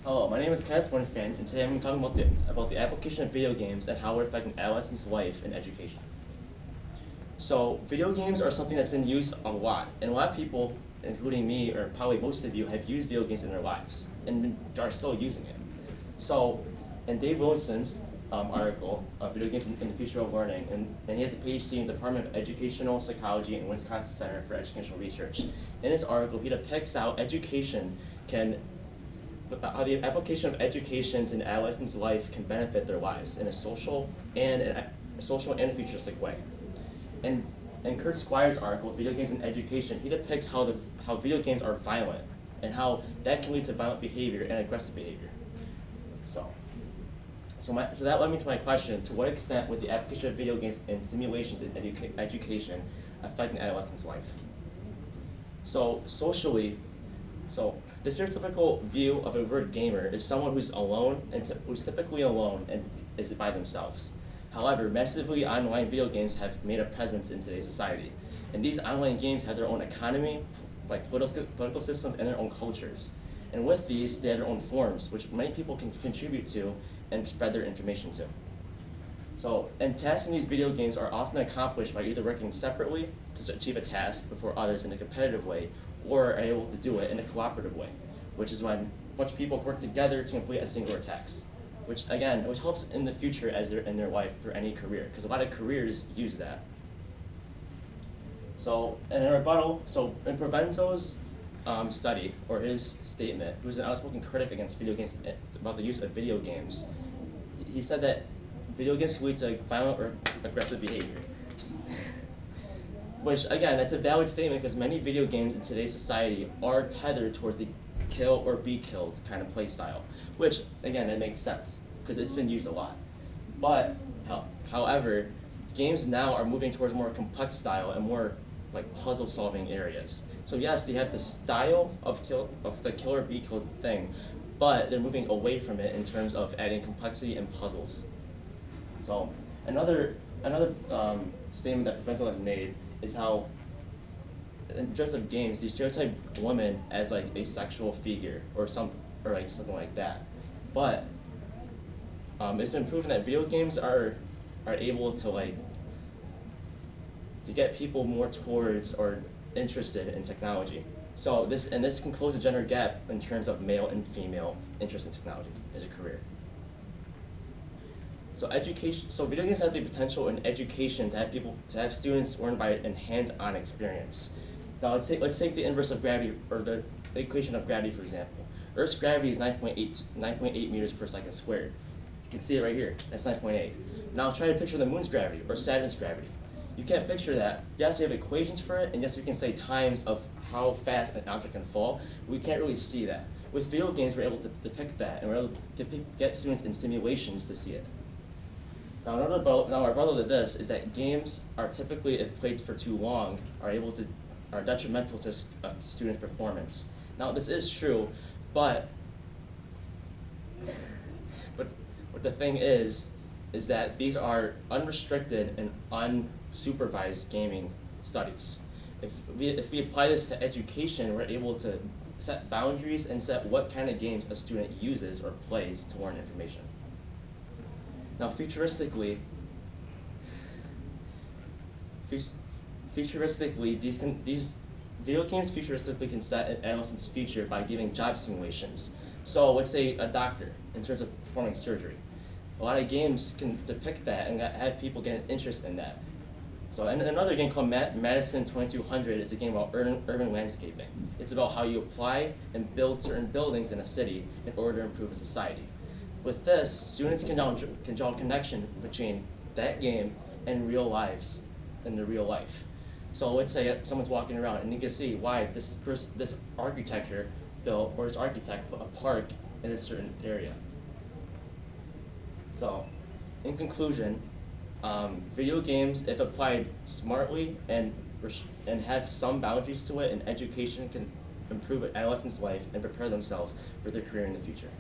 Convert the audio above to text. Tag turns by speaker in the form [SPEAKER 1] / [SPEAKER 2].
[SPEAKER 1] Hello, my name is Kenneth Winfan, and today I'm going to be talking about the application of video games and how we're affecting adolescents' life and education. So, video games are something that's been used a lot, and a lot of people, including me, or probably most of you, have used video games in their lives, and are still using it. So, in Dave Wilson's article, Video Games in the Future of Learning, and he has a PhD in the Department of Educational Psychology and Wisconsin Center for Educational Research. In his article, he depicts how how the application of education in adolescents' life can benefit their lives in a social and futuristic way. And in Kurt Squire's article, Video Games in Education, he depicts how video games are violent and how that can lead to violent behavior and aggressive behavior. So that led me to my question: to what extent would the application of video games and simulations in education affect an adolescent's life? So socially, the stereotypical view of a word gamer is someone who's alone who's typically alone and is by themselves. However, massively online video games have made a presence in today's society, and these online games have their own economy, like political systems, and their own cultures. And with these, they have their own forums, which many people can contribute to and spread their information to. And tasks in these video games are often accomplished by either working separately to achieve a task before others in a competitive way, or are able to do it in a cooperative way, which is when a bunch of people work together to complete a singular task, which helps in the future as they're in their life for any career, because a lot of careers use that. In rebuttal, in Provenzo's study, or his statement, he was an outspoken critic against video games, about the use of video games. He said that video games can lead to violent or aggressive behavior. Which, again, that's a valid statement because many video games in today's society are tethered towards the kill or be killed kind of play style, which, again, it makes sense because it's been used a lot. But, however, games now are moving towards more complex style and more like puzzle-solving areas. So yes, they have the style of the kill or be killed thing, but they're moving away from it in terms of adding complexity and puzzles. So another statement that Provenzo has made is how, in terms of games, they stereotype women as like a sexual figure or something like that. But it's been proven that video games are able to get people more towards or interested in technology. So this can close the gender gap in terms of male and female interest in technology as a career. So video games have the potential in education to have students learn by an hands-on experience. Now let's take the inverse of gravity, or the equation of gravity, for example. Earth's gravity is 9.8 meters per second squared. You can see it right here. That's 9.8. Now try to picture the moon's gravity or Saturn's gravity. You can't picture that. Yes, we have equations for it, and yes, we can say times of how fast an object can fall. We can't really see that. With video games, we're able to depict that, and we're able to get students in simulations to see it. Now, our rebuttal to this is that games are typically, if played for too long, are detrimental to students' performance. Now, this is true, but the thing is that these are unrestricted and unsupervised gaming studies. If we apply this to education, we're able to set boundaries and set what kind of games a student uses or plays to learn information. Now, futuristically, these video games futuristically can set an adolescent's future by giving job simulations. So let's say a doctor, in terms of performing surgery. A lot of games can depict that and have people get an interest in that. So and another game called Madison 2200 is a game about urban landscaping. It's about how you apply and build certain buildings in a city in order to improve a society. With this, students can draw a connection between that game and real lives, and the real life. So let's say someone's walking around and you can see why this architecture built, or this architect put a park in a certain area. So, in conclusion, video games, if applied smartly and have some boundaries to it, and education can improve an adolescent's life and prepare themselves for their career in the future.